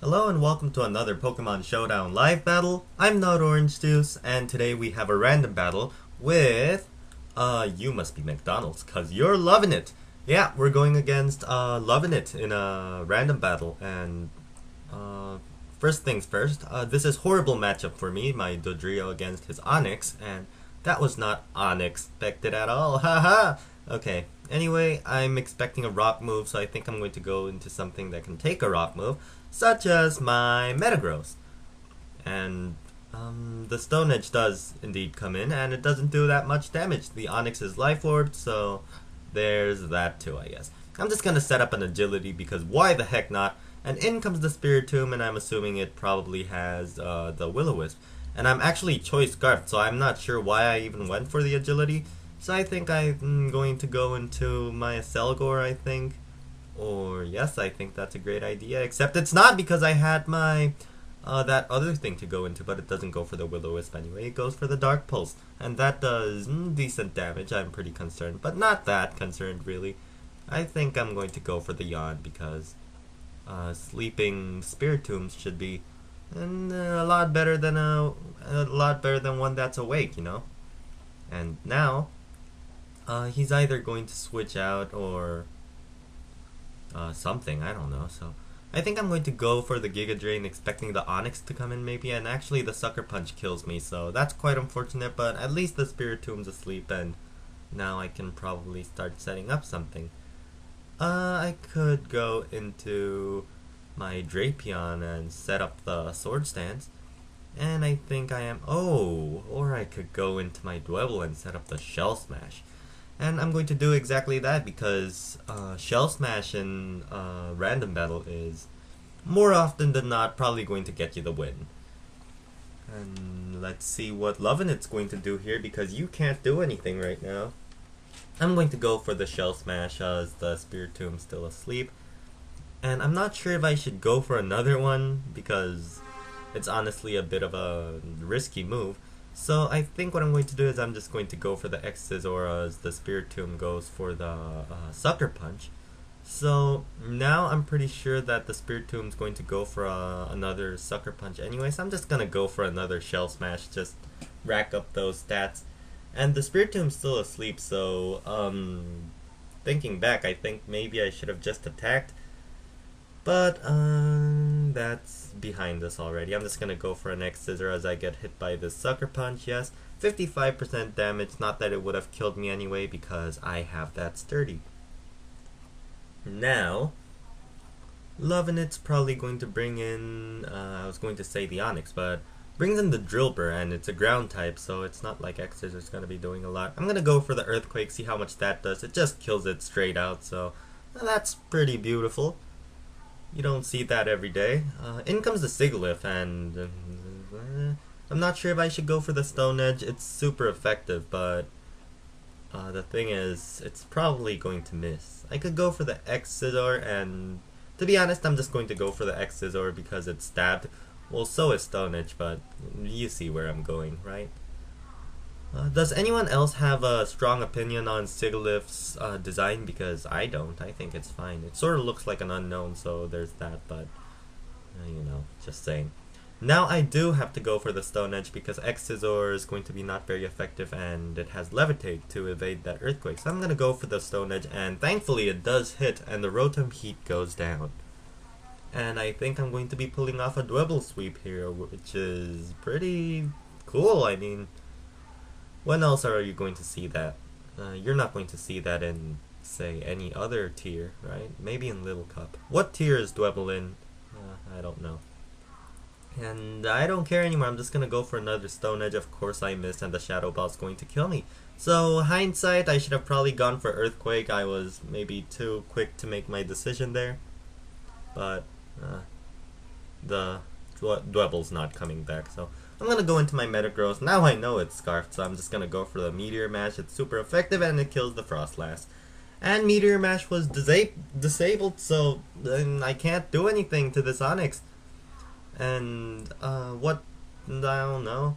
Hello and welcome to another Pokemon Showdown live battle. I'm not Orangejuice, and today we have a random battle with, you must be McDonald's, cause you're loving it. Yeah, we're going against, loving it in a random battle, and, first things first, this is horrible matchup for me, my Dodrio against his Onix, and that was not unexpected at all, haha! Okay, anyway, I'm expecting a rock move, so I think I'm going to go into something that can take a rock move, such as my Metagross. And the Stone Edge does indeed come in, and it doesn't do that much damage. The Onix is Life Orb, so there's that too, I guess. I'm just gonna set up an Agility because why the heck not? And in comes the Spiritomb, and I'm assuming it probably has the Will-O-Wisp. And I'm actually Choice Scarf, so I'm not sure why I even went for the Agility. So I think I'm going to go into my Selgor, I think. Or yes, I think that's a great idea. Except it's not because I had my that other thing to go into, but it doesn't go for the Will-O-Wisp anyway. It goes for the Dark Pulse, and that does decent damage. I'm pretty concerned, but not that concerned really. I think I'm going to go for the Yawn because sleeping Spiritombs should be a lot better than one that's awake, you know. And now he's either going to switch out or something, I don't know. So I think I'm going to go for the Giga Drain, expecting the Onix to come in maybe, and actually the Sucker Punch kills me, so that's quite unfortunate, but at least the Spiritomb's asleep, and now I can probably start setting up something. I could go into my Drapion and set up the Sword Stance, and I think I am, or I could go into my Dwebble and set up the Shell Smash. And I'm going to do exactly that because Shell Smash in random battle is more often than not probably going to get you the win. And let's see what Lovenet's going to do here because you can't do anything right now. I'm going to go for the Shell Smash as the Spiritomb's still asleep. And I'm not sure if I should go for another one because it's honestly a bit of a risky move. So I think what I'm going to do is I'm just going to go for the X-Scissor as the Spiritomb goes for the Sucker Punch. So now I'm pretty sure that the Spiritomb's going to go for another Sucker Punch anyway, so I'm just going to go for another Shell Smash, just rack up those stats. And the Spiritomb's still asleep, so thinking back, I think maybe I should have just attacked. But that's behind us already. I'm just gonna go for an X-Scissor as I get hit by this Sucker Punch, yes. 55% damage, not that it would have killed me anyway because I have that Sturdy. Now, Lovenet's probably going to bring in, I was going to say the Onix, but brings in the Drillbur, and it's a ground type, so it's not like X-Scissor's gonna be doing a lot. I'm gonna go for the Earthquake, see how much that does. It just kills it straight out, so that's pretty beautiful. You don't see that every day. In comes the Sigilyph, and I'm not sure if I should go for the Stone Edge. It's super effective, but the thing is, it's probably going to miss. I could go for the X-Scissor, and to be honest, I'm just going to go for the X-Scissor because it's stabbed. Well, so is Stone Edge, but you see where I'm going, right? Does anyone else have a strong opinion on Sigilyph's design? Because I don't. I think it's fine. It sort of looks like an unknown, so there's that, but, you know, just saying. Now I do have to go for the Stone Edge because X-Scissor is going to be not very effective, and it has Levitate to evade that Earthquake. So I'm going to go for the Stone Edge, and thankfully it does hit, and the Rotom Heat goes down. And I think I'm going to be pulling off a Dwebble Sweep here, which is pretty cool. I mean, when else are you going to see that? You're not going to see that in, say, any other tier, right? Maybe in Little Cup. What tier is Dwebble in? I don't know. And I don't care anymore. I'm just going to go for another Stone Edge. Of course I missed, and the Shadow Ball's going to kill me. So, hindsight, I should have probably gone for Earthquake. I was maybe too quick to make my decision there. But the Dwebble's not coming back, so I'm gonna go into my Metagross. Now I know it's Scarfed, so I'm just gonna go for the Meteor Mash. It's super effective and it kills the Frostlass. And Meteor Mash was disabled, so I can't do anything to this Onix. And what? I don't know.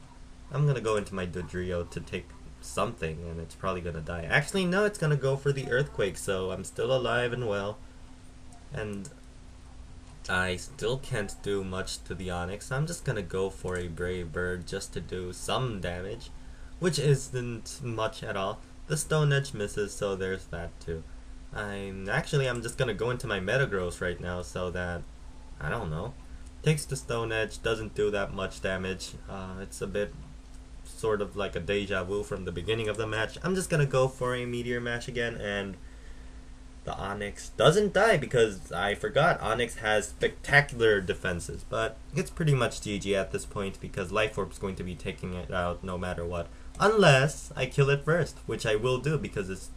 I'm gonna go into my Dodrio to take something, and it's probably gonna die. Actually, no, it's gonna go for the Earthquake, so I'm still alive and well. And I still can't do much to the Onyx. I'm just gonna go for a Brave Bird just to do some damage, which isn't much at all. The Stone Edge misses, so there's that too. I'm just gonna go into my Metagross right now so that, I don't know, takes the Stone Edge, doesn't do that much damage. It's a bit sort of like a deja vu from the beginning of the match. I'm just gonna go for a Meteor Mash again, and the Onyx doesn't die because I forgot Onyx has spectacular defenses, but it's pretty much GG at this point because Life Orb's going to be taking it out no matter what. Unless I kill it first, which I will do because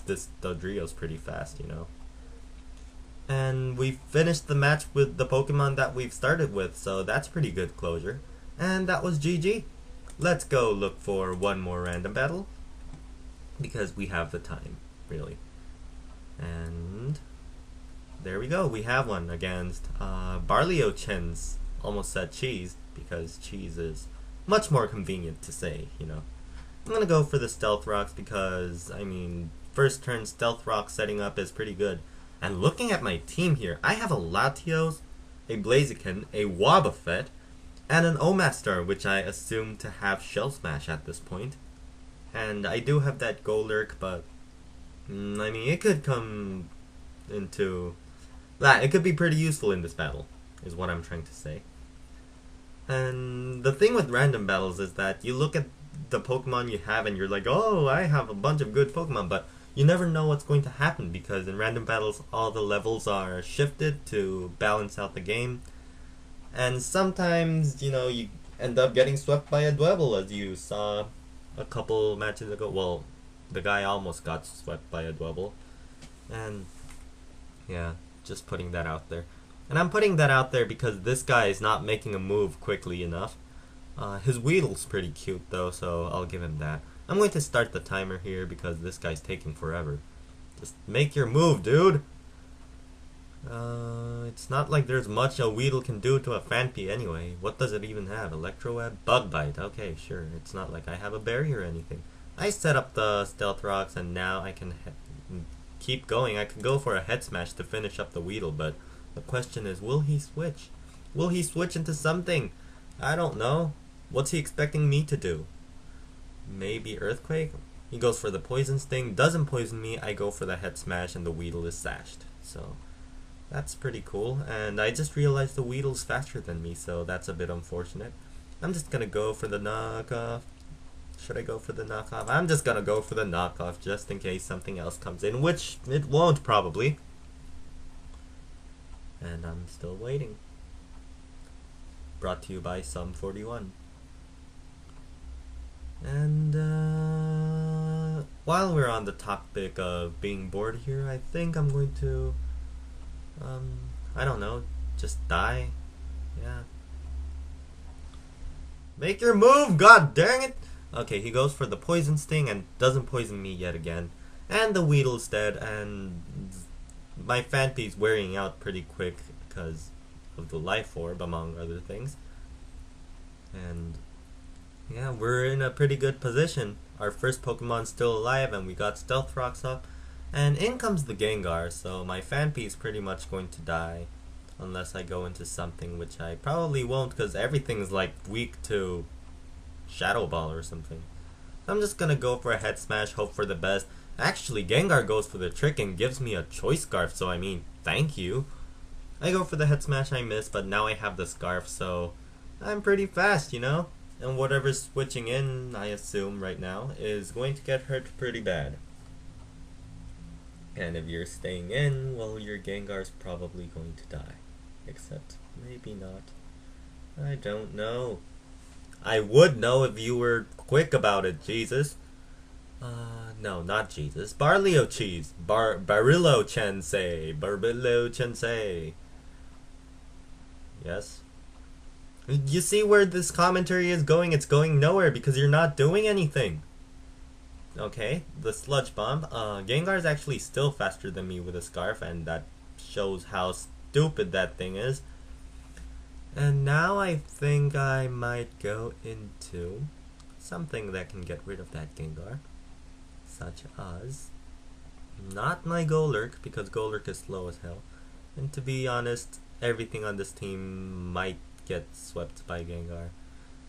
the Dodrio's pretty fast, you know. And we finished the match with the Pokemon that we've started with, so that's pretty good closure. And that was GG. Let's go look for one more random battle because we have the time, really. And there we go, we have one against Barleo Chen's, almost said cheese, because cheese is much more convenient to say, you know. I'm gonna go for the Stealth Rocks because, I mean, first turn Stealth Rock setting up is pretty good. And looking at my team here, I have a Latios, a Blaziken, a Wobbuffet, and an Omastar, which I assume to have Shell Smash at this point. And I do have that Golurk, but I mean, it could come into that. It could be pretty useful in this battle, is what I'm trying to say. And the thing with random battles is that you look at the Pokemon you have and you're like, oh, I have a bunch of good Pokemon, but you never know what's going to happen because in random battles, all the levels are shifted to balance out the game. And sometimes, you know, you end up getting swept by a Dwebble, as you saw a couple matches ago. Well, the guy almost got swept by a Dwebble. And yeah, just putting that out there. And I'm putting that out there because this guy is not making a move quickly enough. His Weedle's pretty cute though, so I'll give him that. I'm going to start the timer here because this guy's taking forever. Just make your move, dude! It's not like there's much a Weedle can do to a Phanpy anyway. What does it even have? Electroweb? Bug Bite. Okay, sure. It's not like I have a barrier or anything. I set up the Stealth Rocks and now I can keep going. I can go for a Head Smash to finish up the Weedle, but the question is, will he switch? Will he switch into something? I don't know. What's he expecting me to do? Maybe Earthquake? He goes for the Poison Sting, doesn't poison me, I go for the Head Smash and the Weedle is sashed. So that's pretty cool, and I just realized the Weedle's faster than me, so that's a bit unfortunate. I'm just gonna go for the knockoff. Should I go for the knockoff? I'm just gonna go for the knockoff just in case something else comes in, which it won't probably. And I'm still waiting. Brought to you by Sum41. And while we're on the topic of being bored here, I think I'm going to, I don't know, just die. Yeah. Make your move, god dang it! Okay, he goes for the Poison Sting and doesn't poison me yet again. And the Weedle's dead, and my Phanpy's wearing out pretty quick because of the Life Orb, among other things. And yeah, we're in a pretty good position. Our first Pokemon's still alive, and we got Stealth Rocks up. And in comes the Gengar, so my Phanpy is pretty much going to die. Unless I go into something, which I probably won't, because everything's like weak to Shadow Ball or something. I'm just gonna go for a Head Smash, hope for the best. Actually, Gengar goes for the trick and gives me a Choice Scarf, so I mean, thank you. I go for the Head Smash, I miss, but now I have the Scarf, so I'm pretty fast, you know? And whatever's switching in, I assume, right now, is going to get hurt pretty bad. And if you're staying in, well, your Gengar's probably going to die. Except, maybe not. I don't know. I would know if you were quick about it, Jesus. No, not Jesus. Barleo Cheese. Barillo Chensei. Barillo Chensei. Yes? You see where this commentary is going? It's going nowhere because you're not doing anything. Okay, the Sludge Bomb. Gengar's actually still faster than me with a Scarf, and that shows how stupid that thing is. And now I think I might go into something that can get rid of that Gengar. Such as, not my Golurk, because Golurk is slow as hell. And to be honest, everything on this team might get swept by Gengar.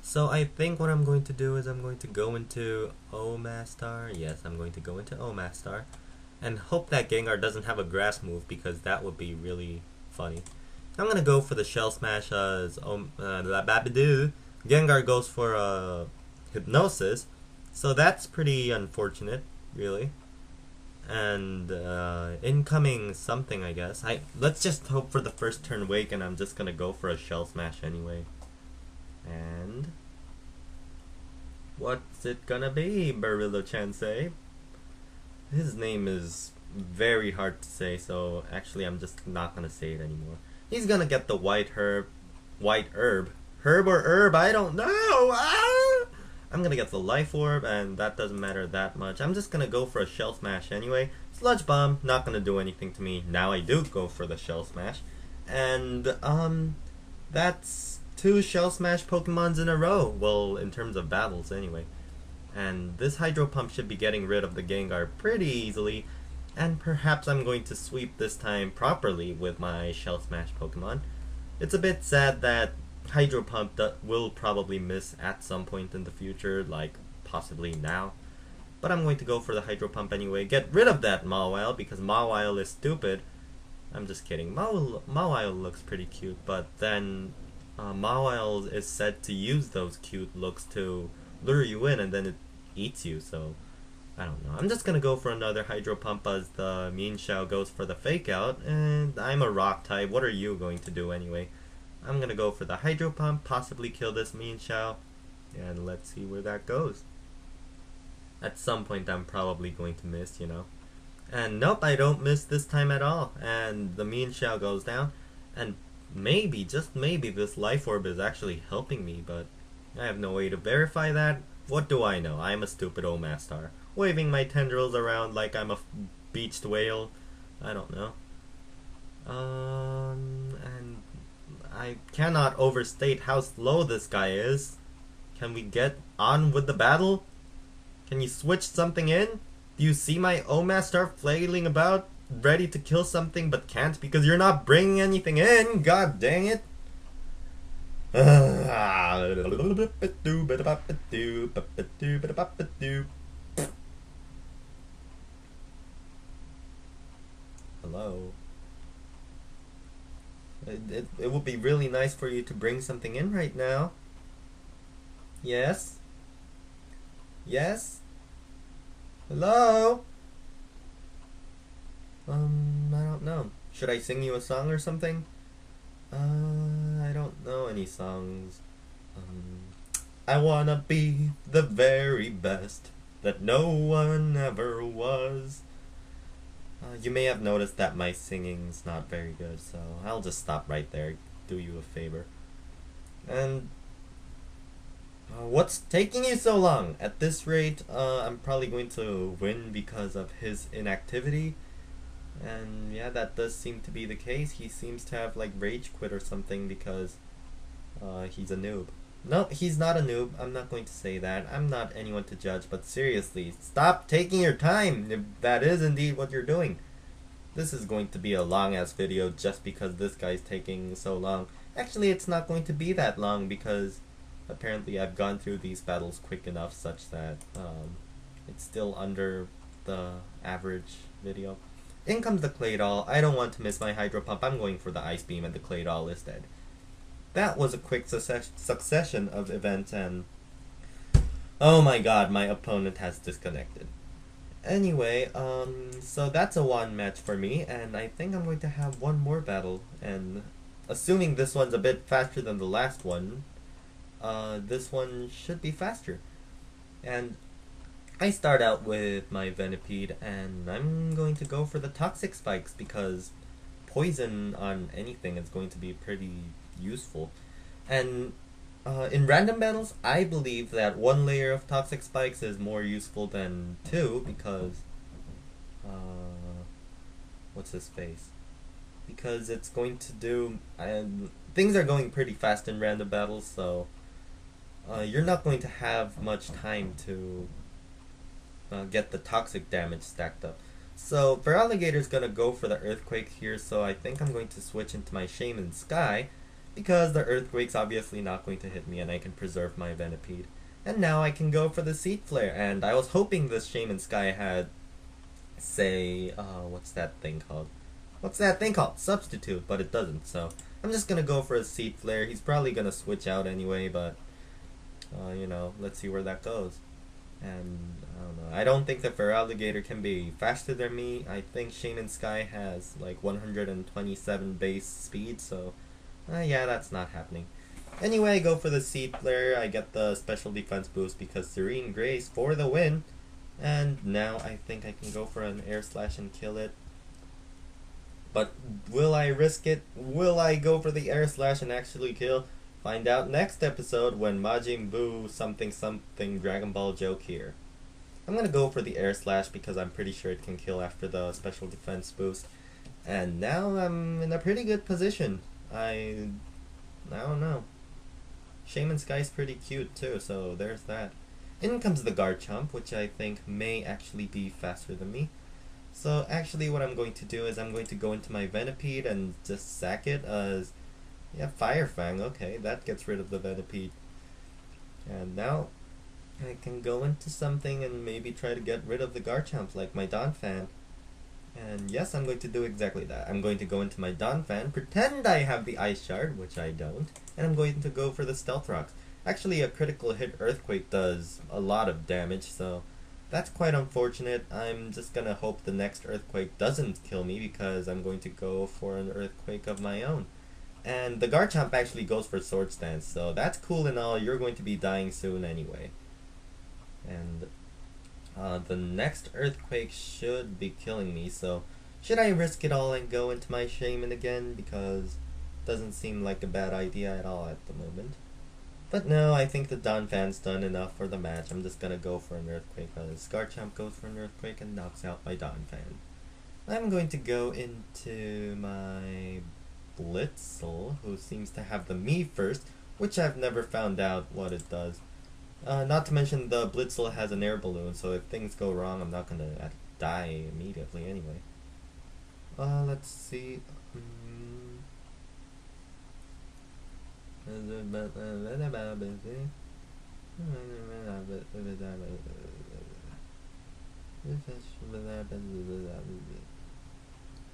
So I think what I'm going to do is I'm going to go into Omastar. Yes, I'm going to go into Omastar. And hope that Gengar doesn't have a grass move because that would be really funny. I'm going to go for the Shell Smash as Gengar goes for Hypnosis. So that's pretty unfortunate, really. And incoming something, I guess. Let's just hope for the first turn Wake, and I'm just gonna go for a Shell Smash anyway. And what's it gonna be, Barilla Chansei? His name is very hard to say, so actually I'm just not gonna say it anymore. He's gonna get the white herb, herb or herb, I don't know. I'm gonna get the Life Orb, and that doesn't matter that much. I'm just gonna go for a Shell Smash anyway. Sludge Bomb, not gonna do anything to me. Now I do go for the Shell Smash. And, that's 2 Shell Smash Pokemons in a row. Well, in terms of battles, anyway. And this Hydro Pump should be getting rid of the Gengar pretty easily. And perhaps I'm going to sweep this time properly with my Shell Smash Pokemon. It's a bit sad that Hydro Pump will probably miss at some point in the future, like possibly now. But I'm going to go for the Hydro Pump anyway. Get rid of that Mawile because Mawile is stupid. I'm just kidding. Mawile looks pretty cute, but then Mawile is said to use those cute looks to lure you in and then it eats you, so I don't know. I'm just gonna go for another Hydro Pump as the Mienshao goes for the Fake Out, and I'm a Rock type. What are you going to do anyway? I'm gonna go for the Hydro Pump, possibly kill this Mienshao, and let's see where that goes. At some point I'm probably going to miss, you know. And nope, I don't miss this time at all, and the Mienshao goes down, and maybe, just maybe, this Life Orb is actually helping me, but I have no way to verify that. What do I know? I'm a stupid Omastar, waving my tendrils around like I'm a beached whale. I don't know. And I cannot overstate how slow this guy is. Can we get on with the battle? Can you switch something in? Do you see my Omastar flailing about, ready to kill something but can't because you're not bringing anything in? God dang it. Hello. It would be really nice for you to bring something in right now. Yes? Yes? Hello? I don't know. Should I sing you a song or something? I don't know any songs. I wanna be the very best that no one ever was. You may have noticed that my singing's not very good, so I'll just stop right there, do you a favor. And what's taking you so long? At this rate, I'm probably going to win because of his inactivity. And yeah, that does seem to be the case. He seems to have like rage quit or something because he's a noob. No, he's not a noob. I'm not going to say that. I'm not anyone to judge, but seriously, stop taking your time if that is indeed what you're doing. This is going to be a long-ass video just because this guy's taking so long. Actually, it's not going to be that long because apparently I've gone through these battles quick enough such that it's still under the average video. In comes the Claydol. I don't want to miss my Hydro Pump. I'm going for the Ice Beam and the Claydol is dead. That was a quick succession of events and oh my god, my opponent has disconnected. Anyway, so that's a 1 match for me, and I think I'm going to have one more battle, and assuming this one's a bit faster than the last one, this one should be faster. And I start out with my Venipede, and I'm going to go for the Toxic Spikes because poison on anything is going to be pretty useful. And in random battles, I believe that 1 layer of Toxic Spikes is more useful than 2 because what's his face? Because it's going to do, things are going pretty fast in random battles, so you're not going to have much time to get the toxic damage stacked up. So Feraligator's gonna go for the Earthquake here, so I think I'm going to switch into my Shaman Sky, because the Earthquake's obviously not going to hit me and I can preserve my Venipede. And now I can go for the Seed Flare, and I was hoping this Shaman Sky had, say, what's that thing called? What's that thing called? Substitute, but it doesn't, so I'm just gonna go for a Seed Flare. He's probably gonna switch out anyway, but, you know, let's see where that goes. And, I don't know, I don't think the Feraligator can be faster than me. I think Shaman Sky has, like, 127 base speed, so, yeah, that's not happening. Anyway, I go for the Seed Flare. I get the special defense boost because Serene Grace for the win. And now I think I can go for an Air Slash and kill it. But will I risk it? Will I go for the Air Slash and actually kill? Find out next episode when Majin Buu something something Dragon Ball joke here. I'm gonna go for the Air Slash because I'm pretty sure it can kill after the special defense boost. And now I'm in a pretty good position. I don't know. Shaman Sky's pretty cute too, so there's that. In comes the Garchomp, which I think may actually be faster than me. So actually what I'm going to do is I'm going to go into my Venipede and just sack it as, yeah, Fire Fang. Okay, that gets rid of the Venipede. And now I can go into something and maybe try to get rid of the Garchomp like my Donphan. And yes, I'm going to do exactly that. I'm going to go into my Donphan, pretend I have the Ice Shard, which I don't, and I'm going to go for the Stealth Rocks. Actually, a critical hit Earthquake does a lot of damage, so that's quite unfortunate. I'm just gonna hope the next Earthquake doesn't kill me because I'm going to go for an Earthquake of my own. And the Garchomp actually goes for Swords Dance, so that's cool and all. You're going to be dying soon anyway. And the next Earthquake should be killing me, so should I risk it all and go into my Shaman again? Because it doesn't seem like a bad idea at all at the moment. But no, I think the Donphan's done enough for the match. I'm just gonna go for an Earthquake because Garchomp goes for an Earthquake and knocks out my Donphan. I'm going to go into my Blitzel, who seems to have the Me first, which I've never found out what it does. Not to mention the Blitzel has an air balloon, so if things go wrong, I'm not gonna die immediately anyway. Let's see.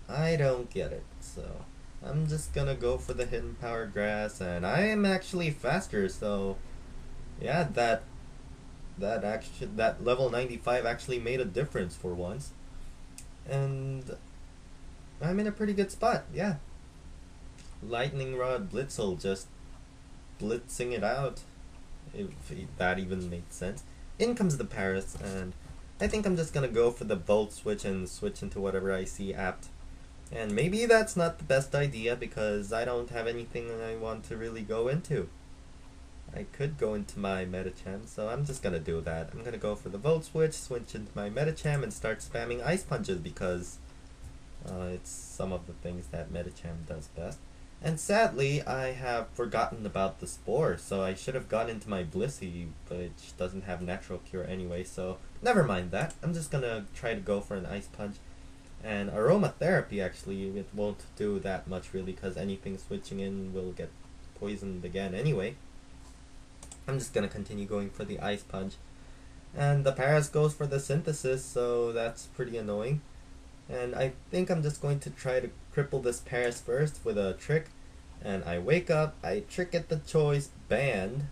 I don't get it, so I'm just gonna go for the Hidden Power Grass, and I am actually faster, so yeah, that level 95 actually made a difference for once. And I'm in a pretty good spot, yeah. Lightning Rod Blitzel, just blitzing it out, if that even made sense. In comes the Paris, and I think I'm just gonna go for the Volt Switch and switch into whatever I see apt. And maybe that's not the best idea because I don't have anything I want to really go into. I could go into my Medicham, so I'm just gonna do that. I'm gonna go for the Volt Switch, switch into my Medicham, and start spamming Ice Punches because it's some of the things that Medicham does best. And sadly, I have forgotten about the Spore, so I should have gone into my Blissey, which doesn't have Natural Cure anyway, so never mind that. I'm just gonna try to go for an Ice Punch. And Aromatherapy, actually, it won't do that much really, because anything switching in will get poisoned again anyway. I'm just gonna continue going for the Ice Punch. And the Paras goes for the Synthesis, so that's pretty annoying. And I think I'm just going to try to cripple this Paras first with a trick. And I wake up, I trick at the choice band.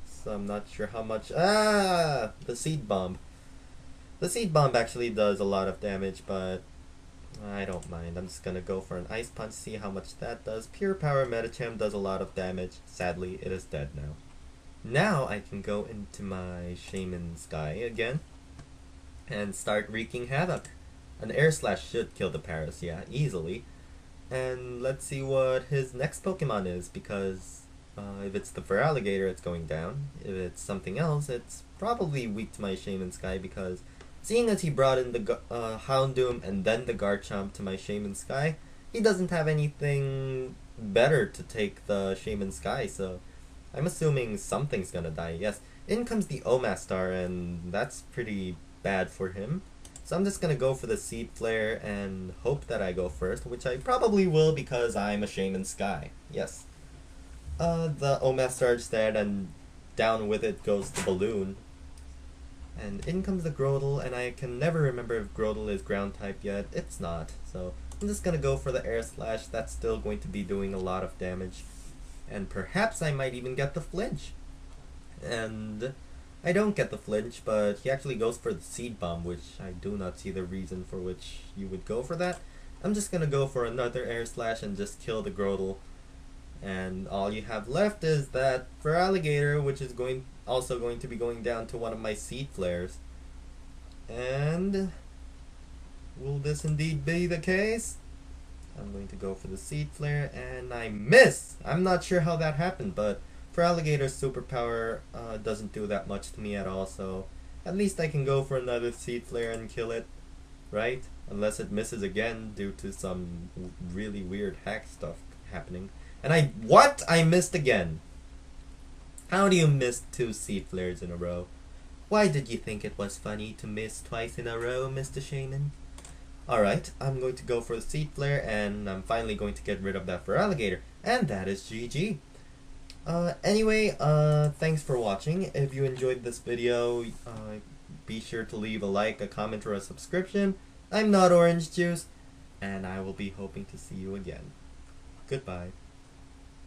So I'm not sure how much. The Seed Bomb. The Seed Bomb actually does a lot of damage, but I don't mind. I'm just gonna go for an Ice Punch, see how much that does. Pure Power Medicham does a lot of damage. Sadly, it is dead now. Now I can go into my Shaman Sky again and start wreaking havoc. An Air Slash should kill the Paras, yeah, easily. And let's see what his next Pokemon is, because if it's the Feraligator, it's going down. If it's something else, it's probably weak to my Shaman Sky, because seeing as he brought in the Houndoom and then the Garchomp to my Shaman Sky, he doesn't have anything better to take the Shaman Sky, so I'm assuming something's gonna die. Yes, in comes the Omastar, and that's pretty bad for him. So I'm just gonna go for the Seed Flare and hope that I go first, which I probably will because I'm a Shaman Sky. Yes. The Omas Surge dead, and down with it goes the Balloon. And in comes the Grotle, and I can never remember if Grotle is ground type yet. It's not, so I'm just gonna go for the Air Slash. That's still going to be doing a lot of damage. And perhaps I might even get the flinch. And I don't get the flinch, but he actually goes for the Seed Bomb, which I do not see the reason for which you would go for that. I'm just gonna go for another Air Slash and just kill the Grotle. And all you have left is that Feraligatr, which is also going to be going down to one of my Seed Flares. And will this indeed be the case? I'm going to go for the Seed Flare, and I miss! I'm not sure how that happened, but Feraligatr's superpower doesn't do that much to me at all, so at least I can go for another Seed Flare and kill it, right? Unless it misses again due to some really weird hack stuff happening. And I missed again. How do you miss 2 Seed Flares in a row? Why did you think it was funny to miss twice in a row, Mr. Shaman? Alright, I'm going to go for the Seed Flare, and I'm finally going to get rid of that Feraligatr. And that is GG. Anyway, thanks for watching. If you enjoyed this video, be sure to leave a like, a comment, or a subscription. I'm not Orangejuice, and I will be hoping to see you again. Goodbye.